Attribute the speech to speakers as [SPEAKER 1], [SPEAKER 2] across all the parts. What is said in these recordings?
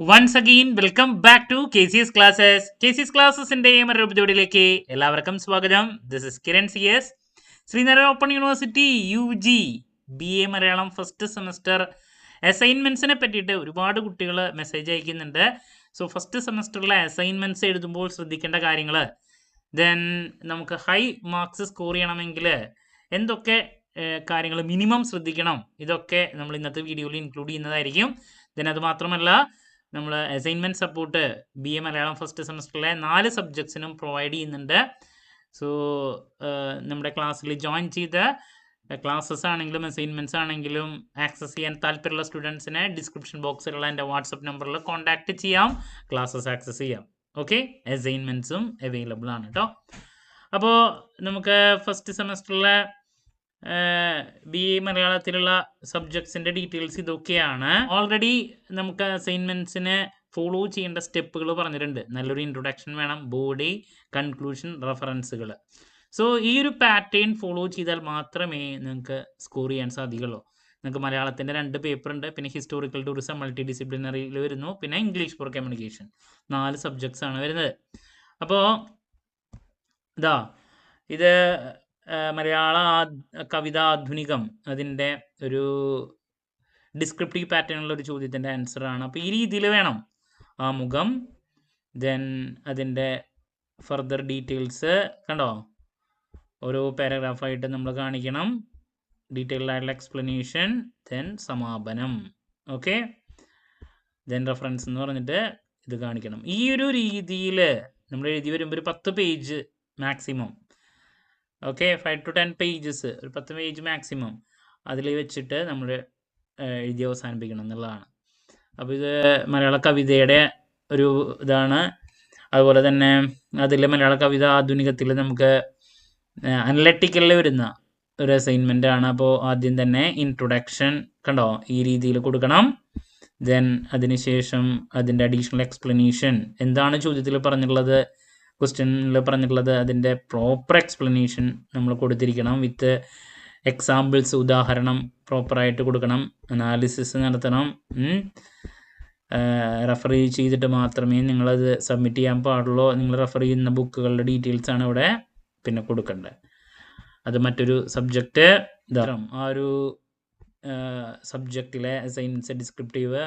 [SPEAKER 1] Once again welcome back to KCS classes. KCS ക്ലാസ്സസിന്റെ മറ്റൊരു എപ്പിസോഡിലേക്ക് എല്ലാവർക്കും സ്വാഗതം. This is Kiran CS. Sreenarayana open university UG BA Malayalam first semester അസൈൻമെന്റ്സിനെ പറ്റിയിട്ട് ഒരുപാട് കുട്ടികൾ മെസ്സേജ് അയക്കുന്നുണ്ട്. സോ ഫസ്റ്റ് സെമസ്റ്ററിലെ അസൈൻമെന്റ്സ് എഴുതുമ്പോൾ ശ്രദ്ധിക്കേണ്ട കാര്യങ്ങൾ, ദെൻ നമുക്ക് ഹൈ മാർക്സ് സ്കോർ ചെയ്യണമെങ്കിൽ എന്തൊക്കെ കാര്യങ്ങൾ മിനിമം ശ്രദ്ധിക്കണം, ഇതൊക്കെ നമ്മൾ ഇന്നത്തെ വീഡിയോയിൽ ഇൻക്ലൂഡ് ചെയ്യുന്നതായിരിക്കും. ദെൻ അത് മാത്രമല്ല, നമ്മൾ assignment support BA Malayalam first സെമസ്റ്ററിലെ 4 സബ്ജക്ട്സിനും പ്രൊവൈഡ് ചെയ്യുന്നുണ്ട്. സോ നമ്മുടെ ക്ലാസ്സിൽ ജോയിൻ ചെയ്ത് ക്ലാസ്സസ് ആണെങ്കിലും അസൈൻമെൻറ്റ്സ് ആണെങ്കിലും ആക്സസ് ചെയ്യാൻ താല്പര്യമുള്ള സ്റ്റുഡൻസിനെ ഡിസ്ക്രിപ്ഷൻ ബോക്സിലുള്ള എൻ്റെ വാട്സപ്പ് നമ്പറിൽ കോൺടാക്റ്റ് ചെയ്യാം, ക്ലാസ്സസ് ആക്സസ് ചെയ്യാം. ഓക്കെ, അസൈൻമെൻറ്റ്സും അവൈലബിൾ ആണ് കേട്ടോ. അപ്പോൾ നമുക്ക് ഫസ്റ്റ് സെമസ്റ്ററിലെ BA മലയാളത്തിലുള്ള സബ്ജക്ട്സിൻ്റെ ഡീറ്റെയിൽസ് ഇതൊക്കെയാണ്. ഓൾറെഡി നമുക്ക് അസൈൻമെൻറ്റ്സിന് ഫോളോ ചെയ്യേണ്ട സ്റ്റെപ്പുകൾ പറഞ്ഞിട്ടുണ്ട്. നല്ലൊരു ഇൻട്രൊഡക്ഷൻ വേണം, ബോഡി, കൺക്ലൂഷൻ, റെഫറൻസുകൾ. സോ ഈ ഒരു പാറ്റേൺ ഫോളോ ചെയ്താൽ മാത്രമേ നിങ്ങൾക്ക് സ്കോർ ചെയ്യാൻ സാധിക്കുള്ളൂ. നിങ്ങൾക്ക് മലയാളത്തിൻ്റെ 2 പേപ്പർ ഉണ്ട്, പിന്നെ ഹിസ്റ്റോറിക്കൽ ടൂറിസം മൾട്ടി ഡിസിപ്ലിനറിയിൽ വരുന്നു, പിന്നെ ഇംഗ്ലീഷ് ഫോർ കമ്മ്യൂണിക്കേഷൻ, 4 സബ്ജക്ട്സ് ആണ് വരുന്നത്. അപ്പോൾ ഇതാ ഇത് മലയാള കവിത ആധുനികം, അതിൻ്റെ ഒരു ഡിസ്ക്രിപ്റ്റീവ് പാറ്റേണുള്ള ഒരു ചോദ്യത്തിൻ്റെ ആൻസറാണ്. അപ്പോൾ ഈ രീതിയിൽ വേണം ആമുഖം, ദെൻ അതിൻ്റെ ഫർദർ ഡീറ്റെയിൽസ് കണ്ടോ, ഓരോ പാരഗ്രാഫായിട്ട് നമ്മൾ കാണിക്കണം, ഡീറ്റെയിൽഡ് ആയിട്ടുള്ള എക്സ്പ്ലനേഷൻ, ദെൻ സമാപനം. ഓക്കെ, ദെൻ റെഫറൻസ് എന്ന് പറഞ്ഞിട്ട് ഇത് കാണിക്കണം. ഈ ഒരു രീതിയിൽ നമ്മൾ എഴുതി വരുമ്പോൾ ഒരു 10 page maximum, okay, 5 to 10 pages, ഒരു 10 പേജ് മാക്സിമം അതിൽ വെച്ചിട്ട് നമ്മൾ എഴുതി അവസാനിപ്പിക്കണം എന്നുള്ളതാണ്. അപ്പോൾ ഇത് മലയാള കവിതയുടെ ഒരു ഇതാണ്. അതുപോലെ തന്നെ അതിൽ മലയാള കവിത ആധുനികത്തിൽ നമുക്ക് അനലറ്റിക്കലിൽ വരുന്ന ഒരു അസൈൻമെൻ്റ് ആണ്. അപ്പോൾ ആദ്യം തന്നെ ഇൻട്രൊഡക്ഷൻ കണ്ടോ ഈ രീതിയിൽ കൊടുക്കണം. ദെൻ അതിനുശേഷം അതിൻ്റെ അഡീഷണൽ എക്സ്പ്ലനേഷൻ, എന്താണ് ചോദ്യത്തിൽ പറഞ്ഞിട്ടുള്ളത്, ക്വസ്റ്റ്യനിൽ പറഞ്ഞിട്ടുള്ളത്, അതിൻ്റെ പ്രോപ്പർ എക്സ്പ്ലനേഷൻ നമ്മൾ കൊടുത്തിരിക്കണം. വിത്ത് എക്സാമ്പിൾസ്, ഉദാഹരണം പ്രോപ്പറായിട്ട് കൊടുക്കണം. അനാലിസിസ് നടത്തണം. റെഫർ ചെയ്തിട്ട് മാത്രമേ നിങ്ങളത് സബ്മിറ്റ് ചെയ്യാൻ പാടുള്ളൂ. നിങ്ങൾ റെഫർ ചെയ്യുന്ന ബുക്കുകളുടെ ഡീറ്റെയിൽസാണ് ഇവിടെ പിന്നെ കൊടുക്കേണ്ടത്. അത് മറ്റൊരു സബ്ജക്റ്റ്, ആ ഒരു സബ്ജക്റ്റിലെ അസൈൻമെൻറ്റ്സ് ഡിസ്ക്രിപ്റ്റീവ്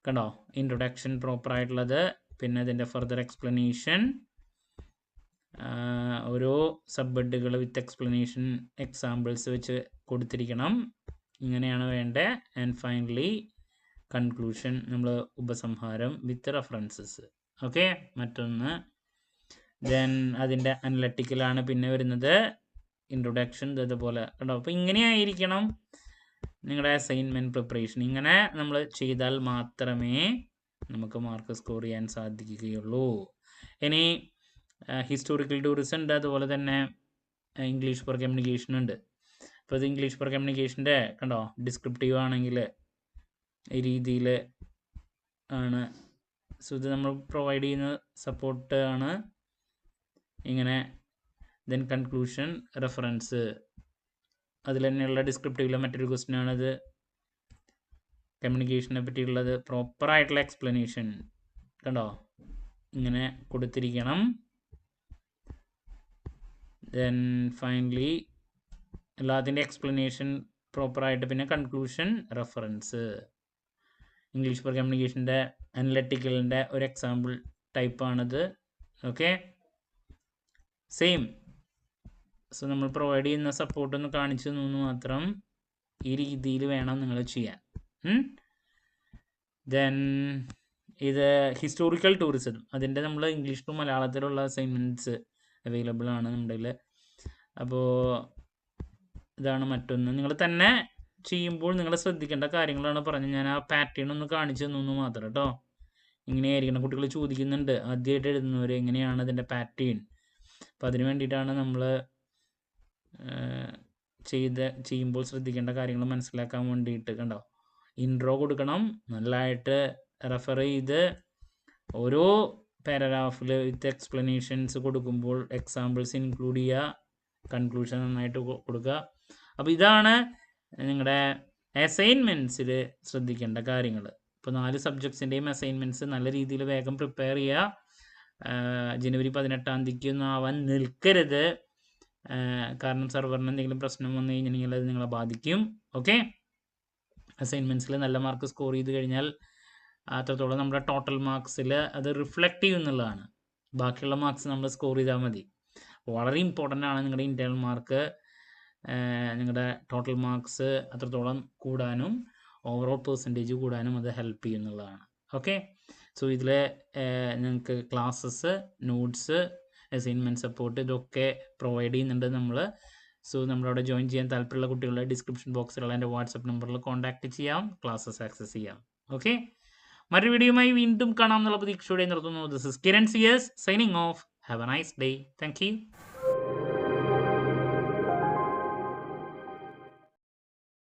[SPEAKER 1] കണ്ടോ, ഇൻട്രൊഡക്ഷൻ പ്രോപ്പറായിട്ടുള്ളത്, പിന്നെ അതിൻ്റെ ഫർദർ എക്സ്പ്ലനേഷൻ, ഓരോ സബ്ബഡുകൾ വിത്ത് എക്സ്പ്ലനേഷൻ, എക്സാമ്പിൾസ് വെച്ച് കൊടുത്തിരിക്കണം. ഇങ്ങനെയാണ് വേണ്ടത്. ആൻഡ് ഫൈനലി കൺക്ലൂഷൻ, നമ്മൾ ഉപസംഹാരം വിത്ത് റെഫറൻസസ്. ഓക്കെ, മറ്റൊന്ന് ദെൻ അതിൻ്റെ അനലറ്റിക്കലാണ് പിന്നെ വരുന്നത്, ഇൻട്രൊഡക്ഷൻ ഇതുപോലെ കേട്ടോ. അപ്പോൾ ഇങ്ങനെയായിരിക്കണം നിങ്ങളുടെ അസൈൻമെൻറ്റ് പ്രിപ്പറേഷൻ. ഇങ്ങനെ നമ്മൾ ചെയ്താൽ മാത്രമേ നമുക്ക് മാർക്ക് സ്കോർ ചെയ്യാൻ സാധിക്കുകയുള്ളൂ. ഇനി ഹിസ്റ്റോറിക്കൽ ടൂറിസം ഉണ്ട്, അതുപോലെ തന്നെ ഇംഗ്ലീഷ് ഫോർ കമ്മ്യൂണിക്കേഷൻ ഉണ്ട്. അപ്പോൾ ഇത് ഇംഗ്ലീഷ് ഫോർ കമ്മ്യൂണിക്കേഷൻ്റെ കണ്ടോ ഡിസ്ക്രിപ്റ്റീവ് ആണെങ്കിൽ ഈ രീതിയിൽ ആണ്. സോ ഇത് നമ്മൾ പ്രൊവൈഡ് ചെയ്യുന്ന സപ്പോർട്ട് ആണ് ഇങ്ങനെ. ദെൻ കൺക്ലൂഷൻ, റെഫറൻസ്, അതിൽ തന്നെയുള്ള ഡിസ്ക്രിപ്റ്റീവിലെ മറ്റൊരു ക്വസ്റ്റ്യൻ ആണിത്. കമ്മ്യൂണിക്കേഷനെ പറ്റിയുള്ളത് പ്രോപ്പറായിട്ടുള്ള എക്സ്പ്ലനേഷൻ കണ്ടോ ഇങ്ങനെ കൊടുത്തിരിക്കണം. ദെൻ ഫൈനലി എല്ലാത്തിൻ്റെ എക്സ്പ്ലനേഷൻ പ്രോപ്പറായിട്ട്, പിന്നെ കൺക്ലൂഷൻ, റെഫറൻസ്. ഇംഗ്ലീഷ് ഫോർ കമ്മ്യൂണിക്കേഷൻ്റെ അനലറ്റിക്കലിൻ്റെ ഒരു എക്സാമ്പിൾ ടൈപ്പാണിത്. Okay, same. സോ നമ്മൾ പ്രൊവൈഡ് ചെയ്യുന്ന സപ്പോർട്ടൊന്ന് കാണിച്ചു തന്നു മാത്രം. ഈ രീതിയിൽ വേണം നിങ്ങൾ ചെയ്യാൻ. ദെൻ ഇത് ഹിസ്റ്റോറിക്കൽ ടൂറിസം, അതിൻ്റെ നമ്മൾ ഇംഗ്ലീഷ് ടു മലയാളത്തിലുള്ള അസൈൻമെൻറ്റ്സ് അവൈലബിൾ ആണ് നമ്മുടെ കയ്യിൽ. അപ്പോൾ ഇതാണ് മറ്റൊന്ന്. നിങ്ങൾ തന്നെ ചെയ്യുമ്പോൾ നിങ്ങൾ ശ്രദ്ധിക്കേണ്ട കാര്യങ്ങളാണ് പറഞ്ഞത്. ഞാൻ ആ പാറ്റേൺ ഒന്ന് കാണിച്ചു തന്നു മാത്രം കേട്ടോ. ഇങ്ങനെയായിരിക്കണം. കുട്ടികൾ ചോദിക്കുന്നുണ്ട് ആദ്യമായിട്ട് എഴുതുന്നവർ എങ്ങനെയാണ് അതിൻ്റെ പാറ്റേൺ. അപ്പോൾ അതിന് വേണ്ടിയിട്ടാണ് നമ്മൾ ചെയ്യുമ്പോൾ ശ്രദ്ധിക്കേണ്ട കാര്യങ്ങൾ മനസ്സിലാക്കാൻ വേണ്ടിയിട്ട് കണ്ടോ. ഇൻട്രോ കൊടുക്കണം, നല്ലതായിട്ട് റെഫർ ചെയ്ത് ഓരോ പാരഗ്രാഫിൽ വിത്ത് എക്സ്പ്ലനേഷൻസ് കൊടുക്കുമ്പോൾ എക്സാമ്പിൾസ് ഇൻക്ലൂഡ് ചെയ്യുക, കൺക്ലൂഷൻ നന്നായിട്ട് കൊടുക്കുക. അപ്പോൾ ഇതാണ് നിങ്ങളുടെ അസൈൻമെൻറ്റ്സിൽ ശ്രദ്ധിക്കേണ്ട കാര്യങ്ങൾ. ഇപ്പോൾ 4 സബ്ജക്ട്സിൻ്റെയും അസൈൻമെൻറ്റ്സ് നല്ല രീതിയിൽ വേഗം പ്രിപ്പയർ ചെയ്യുക. ജനുവരി 18-ാം തീയതിക്കൊന്നും ആവാൻ നിൽക്കരുത്. കാരണം സെർവറിന് എന്തെങ്കിലും പ്രശ്നം വന്നു കഴിഞ്ഞിട്ടുണ്ടെങ്കിൽ അത് നിങ്ങളെ ബാധിക്കും. ഓക്കെ, അസൈൻമെൻറ്റ്സിൽ നല്ല മാർക്ക് സ്കോർ ചെയ്ത് കഴിഞ്ഞാൽ അത്രത്തോളം നമ്മുടെ ടോട്ടൽ മാർക്സിൽ അത് റിഫ്ലക്റ്റ് ചെയ്യുന്നുള്ളതാണ്. ബാക്കിയുള്ള മാർക്സ് നമ്മൾ സ്കോർ ചെയ്താൽ മതി. വളരെ ഇമ്പോർട്ടൻ്റ് ആണ് നിങ്ങളുടെ ഇൻറ്റേർണൽ മാർക്ക്, നിങ്ങളുടെ ടോട്ടൽ മാർക്സ് അത്രത്തോളം കൂടാനും ഓവറോൾ പെർസെൻറ്റേജ് കൂടാനും അത് ഹെൽപ്പ് ചെയ്യുന്നുള്ളതാണ്. ഓക്കെ, സോ ഇതിൽ നിങ്ങൾക്ക് ക്ലാസ്സസ്, നോട്ട്സ്, അസൈൻമെൻറ്റ് സപ്പോർട്ട് ഇതൊക്കെ പ്രൊവൈഡ് ചെയ്യുന്നുണ്ട് നമ്മൾ. സോ നമ്മളവിടെ ജോയിൻ ചെയ്യാൻ താല്പര്യമുള്ള കുട്ടികളുടെ ഡിസ്ക്രിപ്ഷൻ ബോക്സിലുള്ള എൻ്റെ വാട്സപ്പ് നമ്പറിൽ കോൺടാക്റ്റ് ചെയ്യാം, ക്ലാസ്സസ് ആക്സസ് ചെയ്യാം. ഓക്കെ, മറ്റൊരു വീഡിയോയുമായി വീണ്ടും കാണാം എന്നുള്ള പ്രതീക്ഷയോടെ നിർത്തുന്നു. This is Kiran CS signing off. Have a nice day. Thank U.